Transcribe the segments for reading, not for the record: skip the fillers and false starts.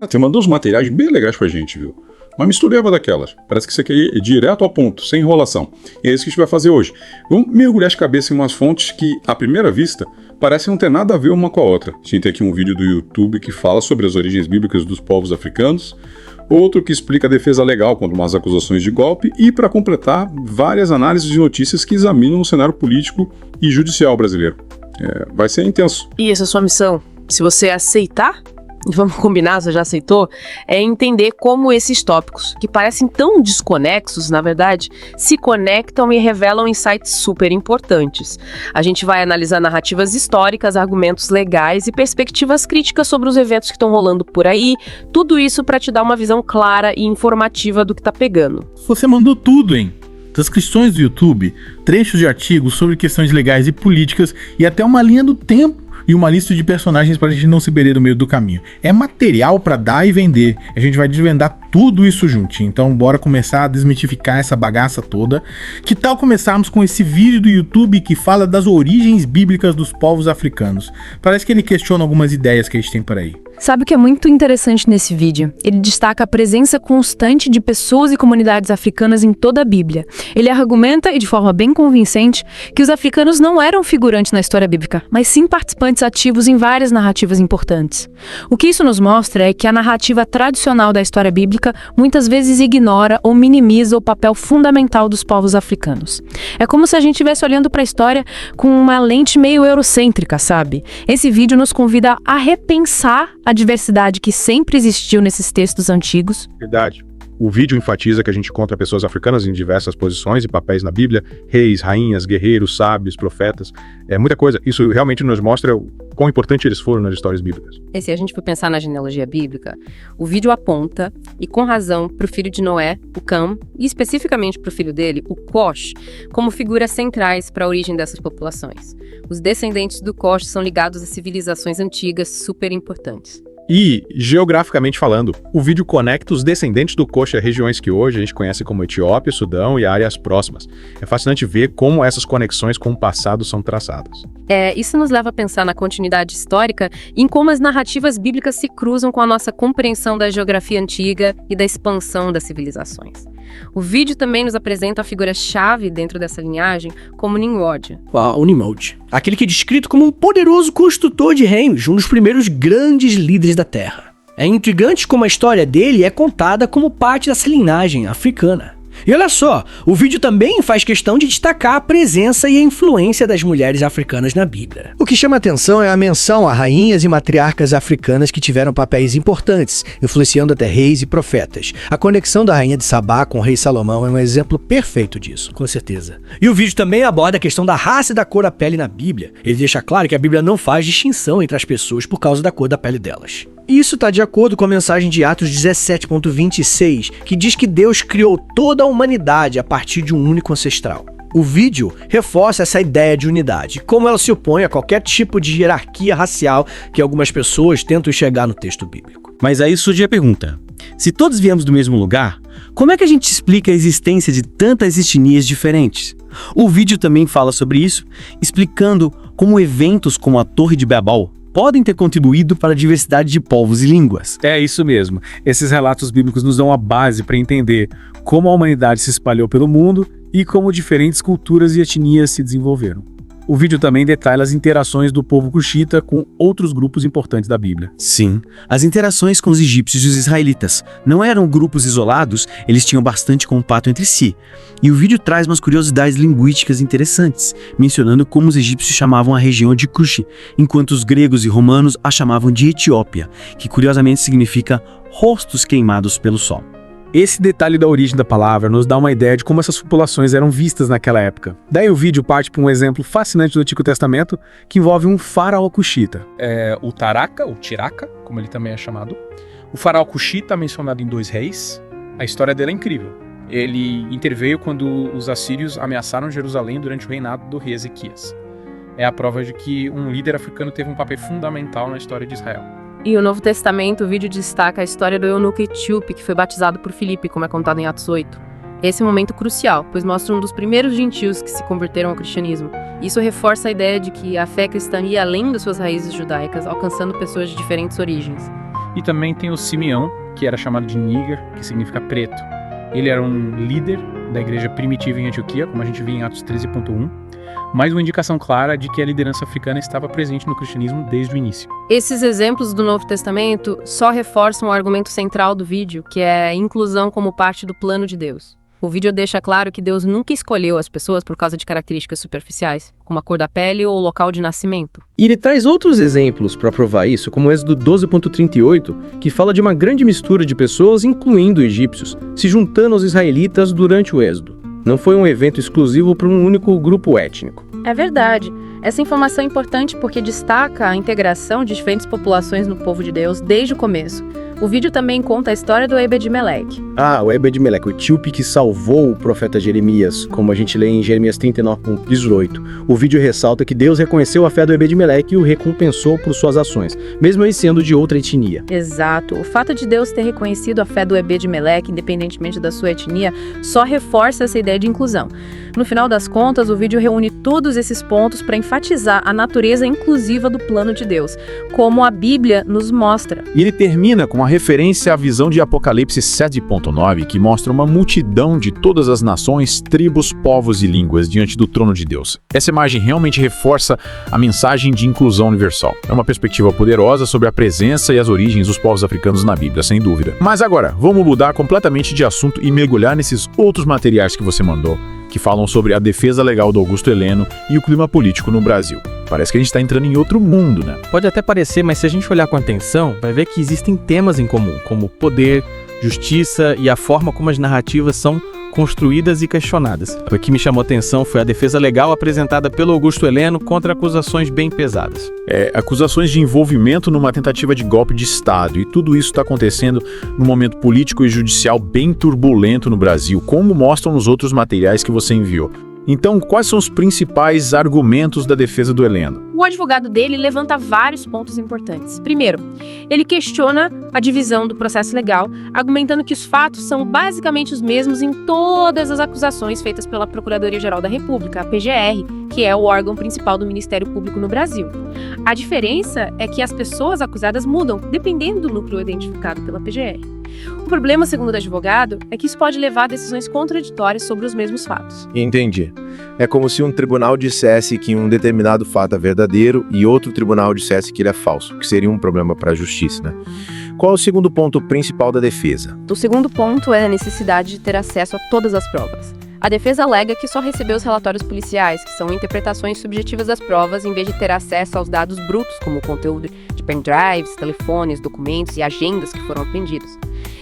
Tem mandou uns materiais bem legais pra gente, viu? Uma mistureba daquelas. Parece que você quer ir direto ao ponto, sem enrolação. E é isso que a gente vai fazer hoje. Vamos mergulhar de cabeça em umas fontes que, à primeira vista, parecem não ter nada a ver uma com a outra. A gente tem aqui um vídeo do YouTube que fala sobre as origens bíblicas dos povos africanos, outro que explica a defesa legal contra umas acusações de golpe e, para completar, várias análises de notícias que examinam o cenário político e judicial brasileiro. Vai ser intenso. E essa é a sua missão. Se você aceitar, vamos combinar, você já aceitou, é entender como esses tópicos, que parecem tão desconexos, na verdade, se conectam e revelam insights super importantes. A gente vai analisar narrativas históricas, argumentos legais e perspectivas críticas sobre os eventos que estão rolando por aí, tudo isso para te dar uma visão clara e informativa do que tá pegando. Você mandou tudo, hein? Transcrições do YouTube, trechos de artigos sobre questões legais e políticas e até uma linha do tempo e uma lista de personagens para a gente não se perder no meio do caminho. É material para dar e vender. A gente vai desvendar tudo isso juntinho. Então bora começar a desmitificar essa bagaça toda. Que tal começarmos com esse vídeo do YouTube que fala das origens bíblicas dos povos africanos? Parece que ele questiona algumas ideias que a gente tem por aí. Sabe o que é muito interessante nesse vídeo? Ele destaca a presença constante de pessoas e comunidades africanas em toda a Bíblia. Ele argumenta, e de forma bem convincente, que os africanos não eram figurantes na história bíblica, mas sim participantes ativos em várias narrativas importantes. O que isso nos mostra é que a narrativa tradicional da história bíblica muitas vezes ignora ou minimiza o papel fundamental dos povos africanos. É como se a gente estivesse olhando para a história com uma lente meio eurocêntrica, sabe? Esse vídeo nos convida a repensar a diversidade que sempre existiu nesses textos antigos. Verdade. O vídeo enfatiza que a gente encontra pessoas africanas em diversas posições e papéis na Bíblia, reis, rainhas, guerreiros, sábios, profetas, muita coisa. Isso realmente nos mostra quão importante eles foram nas histórias bíblicas. E se a gente for pensar na genealogia bíblica, o vídeo aponta, e com razão, para o filho de Noé, o Cam, e especificamente para o filho dele, o Cush, como figuras centrais para a origem dessas populações. Os descendentes do Cush são ligados a civilizações antigas super importantes. E, geograficamente falando, o vídeo conecta os descendentes do Cush a regiões que hoje a gente conhece como Etiópia, Sudão e áreas próximas. É fascinante ver como essas conexões com o passado são traçadas. Isso nos leva a pensar na continuidade histórica e em como as narrativas bíblicas se cruzam com a nossa compreensão da geografia antiga e da expansão das civilizações. O vídeo também nos apresenta a figura-chave dentro dessa linhagem como Nimrod. O Nimrod, aquele que é descrito como um poderoso construtor de reinos, um dos primeiros grandes líderes da Terra. É intrigante como a história dele é contada como parte dessa linhagem africana. E olha só, o vídeo também faz questão de destacar a presença e a influência das mulheres africanas na Bíblia. O que chama a atenção é a menção a rainhas e matriarcas africanas que tiveram papéis importantes, influenciando até reis e profetas. A conexão da rainha de Sabá com o rei Salomão é um exemplo perfeito disso, com certeza. E o vídeo também aborda a questão da raça e da cor da pele na Bíblia. Ele deixa claro que a Bíblia não faz distinção entre as pessoas por causa da cor da pele delas. E isso está de acordo com a mensagem de Atos 17.26, que diz que Deus criou toda a humanidade a partir de um único ancestral. O vídeo reforça essa ideia de unidade, como ela se opõe a qualquer tipo de hierarquia racial que algumas pessoas tentam enxergar no texto bíblico. Mas aí surge a pergunta: se todos viemos do mesmo lugar, como é que a gente explica a existência de tantas etnias diferentes? O vídeo também fala sobre isso, explicando como eventos como a Torre de Babel podem ter contribuído para a diversidade de povos e línguas. É isso mesmo. Esses relatos bíblicos nos dão a base para entender como a humanidade se espalhou pelo mundo e como diferentes culturas e etnias se desenvolveram. O vídeo também detalha as interações do povo cuxita com outros grupos importantes da Bíblia. Sim, as interações com os egípcios e os israelitas não eram grupos isolados, eles tinham bastante contato entre si. E o vídeo traz umas curiosidades linguísticas interessantes, mencionando como os egípcios chamavam a região de Cush, enquanto os gregos e romanos a chamavam de Etiópia, que curiosamente significa rostos queimados pelo sol. Esse detalhe da origem da palavra nos dá uma ideia de como essas populações eram vistas naquela época. Daí o vídeo parte para um exemplo fascinante do Antigo Testamento, que envolve um faraó cuxita. O Taraka, ou Tiraka, como ele também é chamado. O faraó cuxita é mencionado em 2 Reis. A história dele é incrível. Ele interveio quando os assírios ameaçaram Jerusalém durante o reinado do rei Ezequias. É a prova de que um líder africano teve um papel fundamental na história de Israel. E o Novo Testamento, o vídeo destaca a história do eunuco etíope, que foi batizado por Filipe, como é contado em Atos 8. Esse é um momento crucial, pois mostra um dos primeiros gentios que se converteram ao cristianismo. Isso reforça a ideia de que a fé cristã ia além das suas raízes judaicas, alcançando pessoas de diferentes origens. E também tem o Simeão, que era chamado de Níger, que significa preto. Ele era um líder da igreja primitiva em Antioquia, como a gente vê em Atos 13.1, mas uma indicação clara de que a liderança africana estava presente no cristianismo desde o início. Esses exemplos do Novo Testamento só reforçam o argumento central do vídeo, que é a inclusão como parte do plano de Deus. O vídeo deixa claro que Deus nunca escolheu as pessoas por causa de características superficiais, como a cor da pele ou o local de nascimento. E ele traz outros exemplos para provar isso, como o Êxodo 12.38, que fala de uma grande mistura de pessoas, incluindo egípcios, se juntando aos israelitas durante o Êxodo. Não foi um evento exclusivo para um único grupo étnico. É verdade. Essa informação é importante porque destaca a integração de diferentes populações no povo de Deus desde o começo. O vídeo também conta a história do Ebed-Meleque. O Ebed-Meleque, o etíope que salvou o profeta Jeremias, como a gente lê em Jeremias 39.18. O vídeo ressalta que Deus reconheceu a fé do Ebed-Meleque e o recompensou por suas ações, mesmo ele sendo de outra etnia. Exato. O fato de Deus ter reconhecido a fé do Ebed-Meleque, independentemente da sua etnia, só reforça essa ideia de inclusão. No final das contas, o vídeo reúne todos esses pontos para enfatizar a natureza inclusiva do plano de Deus, como a Bíblia nos mostra. E ele termina com a referência à visão de Apocalipse 7.9, que mostra uma multidão de todas as nações, tribos, povos e línguas diante do trono de Deus. Essa imagem realmente reforça a mensagem de inclusão universal. É uma perspectiva poderosa sobre a presença e as origens dos povos africanos na Bíblia, sem dúvida. Mas agora, vamos mudar completamente de assunto e mergulhar nesses outros materiais que você mandou, que falam sobre a defesa legal do Augusto Heleno e o clima político no Brasil. Parece que a gente está entrando em outro mundo, né? Pode até parecer, mas se a gente olhar com atenção, vai ver que existem temas em comum, como poder, justiça e a forma como as narrativas são construídas e questionadas. O que me chamou atenção foi a defesa legal apresentada pelo Augusto Heleno contra acusações bem pesadas. Acusações de envolvimento numa tentativa de golpe de Estado, e tudo isso está acontecendo num momento político e judicial bem turbulento no Brasil, como mostram nos outros materiais que você enviou. Então, quais são os principais argumentos da defesa do Heleno? O advogado dele levanta vários pontos importantes. Primeiro, ele questiona a divisão do processo legal, argumentando que os fatos são basicamente os mesmos em todas as acusações feitas pela Procuradoria-Geral da República, a PGR, que é o órgão principal do Ministério Público no Brasil. A diferença é que as pessoas acusadas mudam, dependendo do núcleo identificado pela PGR. O problema, segundo o advogado, é que isso pode levar a decisões contraditórias sobre os mesmos fatos. Entendi. É como se um tribunal dissesse que um determinado fato é verdadeiro e outro tribunal dissesse que ele é falso, que seria um problema para a justiça, né? Qual é o segundo ponto principal da defesa? O segundo ponto é a necessidade de ter acesso a todas as provas. A defesa alega que só recebeu os relatórios policiais, que são interpretações subjetivas das provas, em vez de ter acesso aos dados brutos, como o conteúdo de pendrives, telefones, documentos e agendas que foram apreendidos.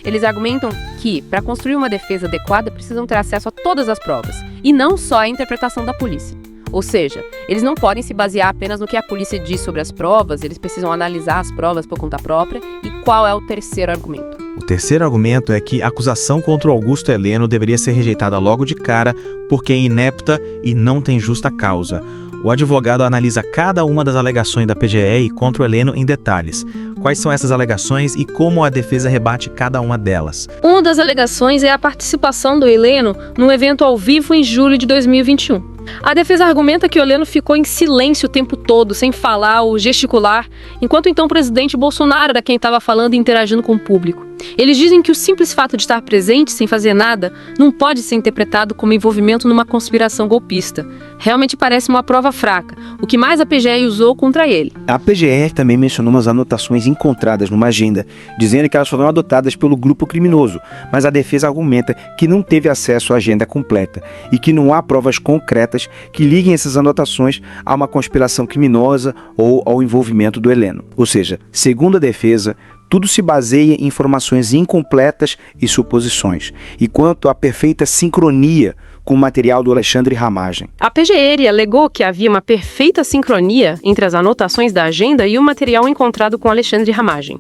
Eles argumentam que, para construir uma defesa adequada, precisam ter acesso a todas as provas, e não só a interpretação da polícia. Ou seja, eles não podem se basear apenas no que a polícia diz sobre as provas, eles precisam analisar as provas por conta própria. E qual é o terceiro argumento? O terceiro argumento é que a acusação contra o Augusto Heleno deveria ser rejeitada logo de cara porque é inepta e não tem justa causa. O advogado analisa cada uma das alegações da PGR contra o Heleno em detalhes. Quais são essas alegações e como a defesa rebate cada uma delas? Uma das alegações é a participação do Heleno num evento ao vivo em julho de 2021. A defesa argumenta que o Heleno ficou em silêncio o tempo todo, sem falar ou gesticular, enquanto então o presidente Bolsonaro era quem estava falando e interagindo com o público. Eles dizem que o simples fato de estar presente sem fazer nada não pode ser interpretado como envolvimento numa conspiração golpista. Realmente parece uma prova fraca, o que mais a PGR usou contra ele. A PGR também mencionou umas anotações encontradas numa agenda, dizendo que elas foram adotadas pelo grupo criminoso, mas a defesa argumenta que não teve acesso à agenda completa e que não há provas concretas que liguem essas anotações a uma conspiração criminosa ou ao envolvimento do Heleno. Ou seja, segundo a defesa, tudo se baseia em informações incompletas e suposições, e quanto à perfeita sincronia com o material do Alexandre Ramagem. A PGR alegou que havia uma perfeita sincronia entre as anotações da agenda e o material encontrado com Alexandre Ramagem.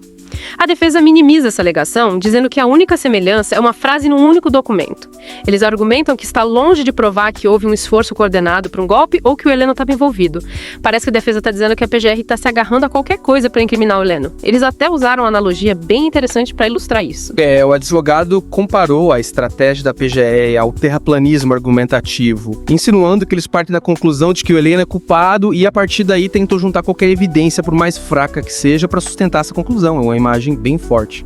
A defesa minimiza essa alegação, dizendo que a única semelhança é uma frase num único documento. Eles argumentam que está longe de provar que houve um esforço coordenado para um golpe ou que o Heleno estava envolvido. Parece que a defesa está dizendo que a PGR está se agarrando a qualquer coisa para incriminar o Heleno. Eles até usaram uma analogia bem interessante para ilustrar isso. O advogado comparou a estratégia da PGR ao terraplanismo argumentativo, insinuando que eles partem da conclusão de que o Heleno é culpado e a partir daí tentou juntar qualquer evidência, por mais fraca que seja, para sustentar essa conclusão. É uma imagem bem forte.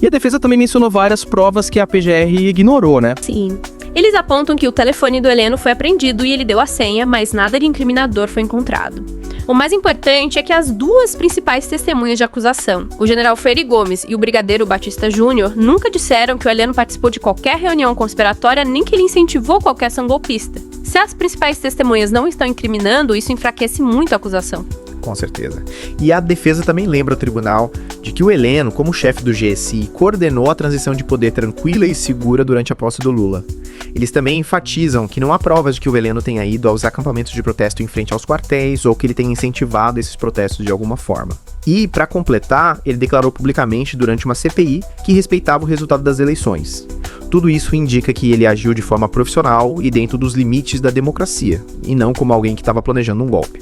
E a defesa também mencionou várias provas que a PGR ignorou, né? Sim. Eles apontam que o telefone do Heleno foi apreendido e ele deu a senha, mas nada de incriminador foi encontrado. O mais importante é que as duas principais testemunhas de acusação, o general Freire Gomes e o brigadeiro Batista Júnior, nunca disseram que o Heleno participou de qualquer reunião conspiratória nem que ele incentivou qualquer ação golpista. Se as principais testemunhas não estão incriminando, isso enfraquece muito a acusação. Com certeza. E a defesa também lembra ao tribunal de que o Heleno, como chefe do GSI, coordenou a transição de poder tranquila e segura durante a posse do Lula. Eles também enfatizam que não há provas de que o Heleno tenha ido aos acampamentos de protesto em frente aos quartéis ou que ele tenha incentivado esses protestos de alguma forma. E, para completar, ele declarou publicamente durante uma CPI que respeitava o resultado das eleições. Tudo isso indica que ele agiu de forma profissional e dentro dos limites da democracia, e não como alguém que estava planejando um golpe.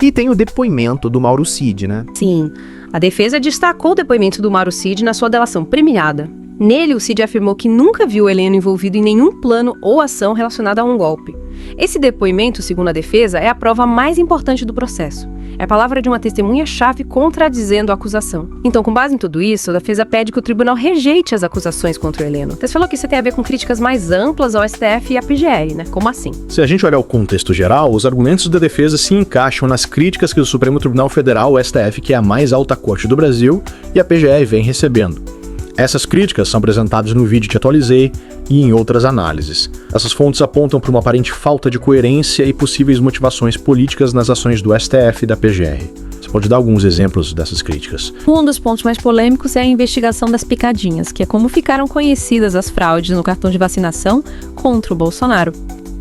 E tem o depoimento do Mauro Cid, né? Sim, a defesa destacou o depoimento do Mauro Cid na sua delação premiada. Nele, o Cid afirmou que nunca viu o Heleno envolvido em nenhum plano ou ação relacionada a um golpe. Esse depoimento, segundo a defesa, é a prova mais importante do processo. É a palavra de uma testemunha-chave contradizendo a acusação. Então, com base em tudo isso, a defesa pede que o tribunal rejeite as acusações contra o Heleno. Você falou que isso tem a ver com críticas mais amplas ao STF e à PGR, né? Como assim? Se a gente olhar o contexto geral, os argumentos da defesa se encaixam nas críticas que o Supremo Tribunal Federal, o STF, que é a mais alta corte do Brasil, e a PGR vem recebendo. Essas críticas são apresentadas no vídeo que atualizei e em outras análises. Essas fontes apontam para uma aparente falta de coerência e possíveis motivações políticas nas ações do STF e da PGR. Você pode dar alguns exemplos dessas críticas? Um dos pontos mais polêmicos é a investigação das picadinhas, que é como ficaram conhecidas as fraudes no cartão de vacinação contra o Bolsonaro.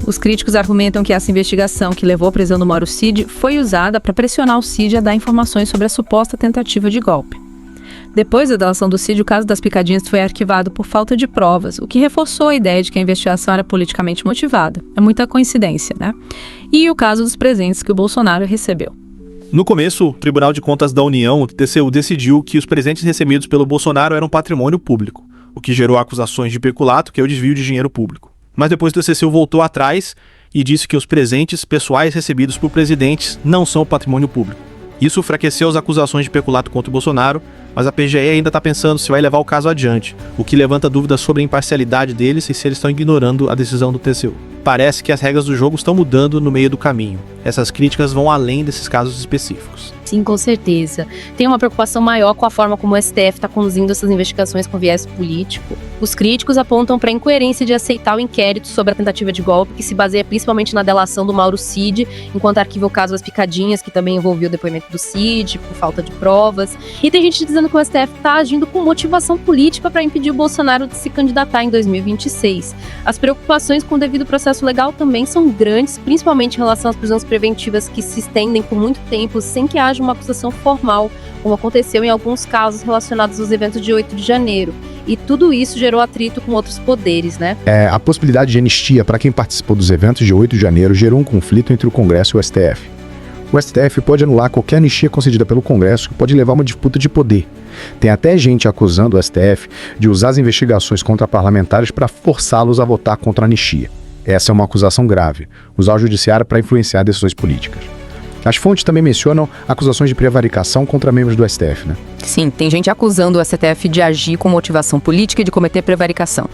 Os críticos argumentam que essa investigação que levou à prisão do Mauro Cid foi usada para pressionar o Cid a dar informações sobre a suposta tentativa de golpe. Depois da delação do Cid, o caso das picadinhas foi arquivado por falta de provas, o que reforçou a ideia de que a investigação era politicamente motivada. É muita coincidência, né? E o caso dos presentes que o Bolsonaro recebeu. No começo, o Tribunal de Contas da União, o TCU, decidiu que os presentes recebidos pelo Bolsonaro eram patrimônio público, o que gerou acusações de peculato, que é o desvio de dinheiro público. Mas depois o TCU voltou atrás e disse que os presentes pessoais recebidos por presidentes não são patrimônio público. Isso enfraqueceu as acusações de peculato contra o Bolsonaro, mas a PGR ainda está pensando se vai levar o caso adiante, o que levanta dúvidas sobre a imparcialidade deles e se eles estão ignorando a decisão do TCU. Parece que as regras do jogo estão mudando no meio do caminho. Essas críticas vão além desses casos específicos. Sim, com certeza. Tem uma preocupação maior com a forma como o STF está conduzindo essas investigações com viés político. Os críticos apontam para a incoerência de aceitar o inquérito sobre a tentativa de golpe, que se baseia principalmente na delação do Mauro Cid, enquanto arquiva o caso das picadinhas, que também envolveu o depoimento do Cid, por falta de provas. E tem gente dizendo que o STF está agindo com motivação política para impedir o Bolsonaro de se candidatar em 2026. As preocupações com o devido processo legal também são grandes, principalmente em relação às prisões preventivas que se estendem por muito tempo sem que haja uma acusação formal, como aconteceu em alguns casos relacionados aos eventos de 8 de janeiro. E tudo isso gerou atrito com outros poderes, né? A possibilidade de anistia para quem participou dos eventos de 8 de janeiro gerou um conflito entre o Congresso e o STF. O STF pode anular qualquer anistia concedida pelo Congresso, que pode levar a uma disputa de poder. Tem até gente acusando o STF de usar as investigações contra parlamentares para forçá-los a votar contra a anistia. Essa é uma acusação grave, usar o judiciário para influenciar decisões políticas. As fontes também mencionam acusações de prevaricação contra membros do STF, né? Sim, tem gente acusando o STF de agir com motivação política e de cometer prevaricação.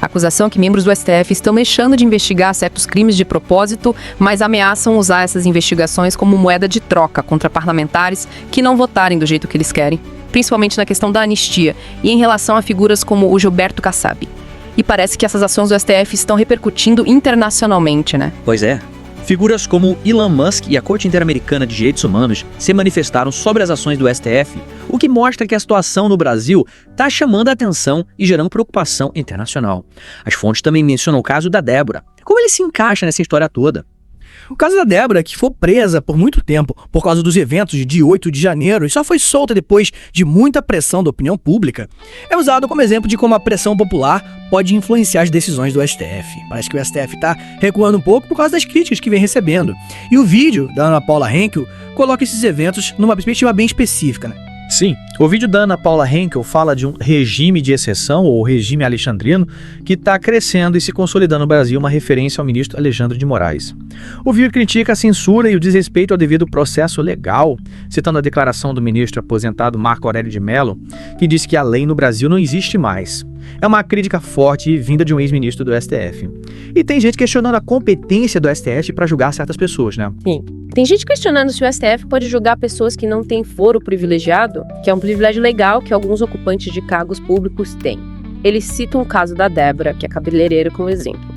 A acusação é que membros do STF estão deixando de investigar certos crimes de propósito, mas ameaçam usar essas investigações como moeda de troca contra parlamentares que não votarem do jeito que eles querem, principalmente na questão da anistia e em relação a figuras como o Gilberto Kassab. E parece que essas ações do STF estão repercutindo internacionalmente, né? Pois é. Figuras como Elon Musk e a Corte Interamericana de Direitos Humanos se manifestaram sobre as ações do STF, o que mostra que a situação no Brasil está chamando a atenção e gerando preocupação internacional. As fontes também mencionam o caso da Débora. Como ele se encaixa nessa história toda? O caso da Débora, que foi presa por muito tempo por causa dos eventos de 8 de janeiro e só foi solta depois de muita pressão da opinião pública, é usado como exemplo de como a pressão popular pode influenciar as decisões do STF. Parece que o STF está recuando um pouco por causa das críticas que vem recebendo. E o vídeo da Ana Paula Henkel coloca esses eventos numa perspectiva bem específica, né? Sim, o vídeo da Ana Paula Henkel fala de um regime de exceção, ou regime alexandrino, que está crescendo e se consolidando no Brasil, uma referência ao ministro Alexandre de Moraes. O vídeo critica a censura e o desrespeito ao devido processo legal, citando a declaração do ministro aposentado Marco Aurélio de Mello, que disse que a lei no Brasil não existe mais. É uma crítica forte vinda de um ex-ministro do STF. E tem gente questionando a competência do STF para julgar certas pessoas, né? Sim. Tem gente questionando se o STF pode julgar pessoas que não têm foro privilegiado, que é um privilégio legal que alguns ocupantes de cargos públicos têm. Eles citam o caso da Débora, que é cabeleireira, como exemplo.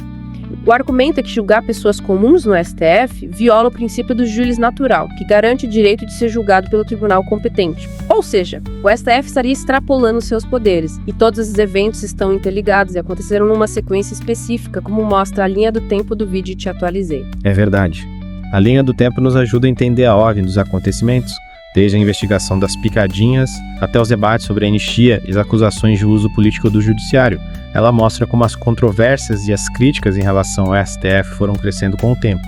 O argumento é que julgar pessoas comuns no STF viola o princípio do júris natural, que garante o direito de ser julgado pelo tribunal competente. Ou seja, o STF estaria extrapolando seus poderes, e todos esses eventos estão interligados e aconteceram numa sequência específica, como mostra a linha do tempo do vídeo que te atualizei. É verdade. A linha do tempo nos ajuda a entender a ordem dos acontecimentos, desde a investigação das picadinhas até os debates sobre a anistia e as acusações de uso político do judiciário. Ela mostra como as controvérsias e as críticas em relação ao STF foram crescendo com o tempo.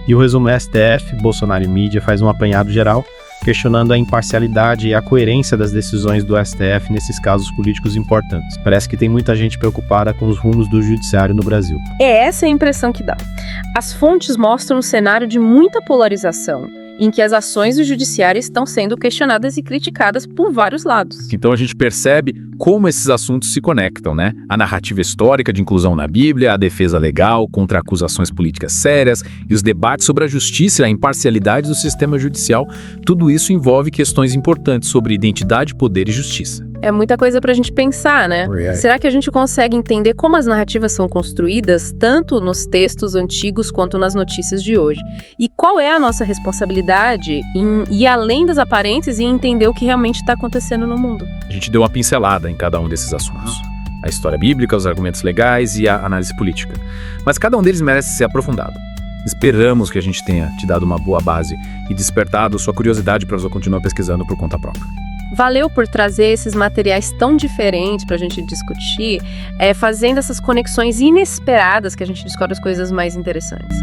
E o resumo STF, Bolsonaro e mídia faz um apanhado geral, questionando a imparcialidade e a coerência das decisões do STF nesses casos políticos importantes. Parece que tem muita gente preocupada com os rumos do judiciário no Brasil. É essa a impressão que dá. As fontes mostram um cenário de muita polarização, em que as ações do judiciário estão sendo questionadas e criticadas por vários lados. Então a gente percebe como esses assuntos se conectam, né? A narrativa histórica de inclusão na Bíblia, a defesa legal contra acusações políticas sérias e os debates sobre a justiça e a imparcialidade do sistema judicial, tudo isso envolve questões importantes sobre identidade, poder e justiça. É muita coisa pra gente pensar, né? Será que a gente consegue entender como as narrativas são construídas, tanto nos textos antigos quanto nas notícias de hoje? E qual é a nossa responsabilidade em ir além das aparências e entender o que realmente está acontecendo no mundo? A gente deu uma pincelada em cada um desses assuntos. A história bíblica, os argumentos legais e a análise política. Mas cada um deles merece ser aprofundado. Esperamos que a gente tenha te dado uma boa base e despertado sua curiosidade para você continuar pesquisando por conta própria. Valeu por trazer esses materiais tão diferentes pra gente discutir, fazendo essas conexões inesperadas que a gente descobre as coisas mais interessantes.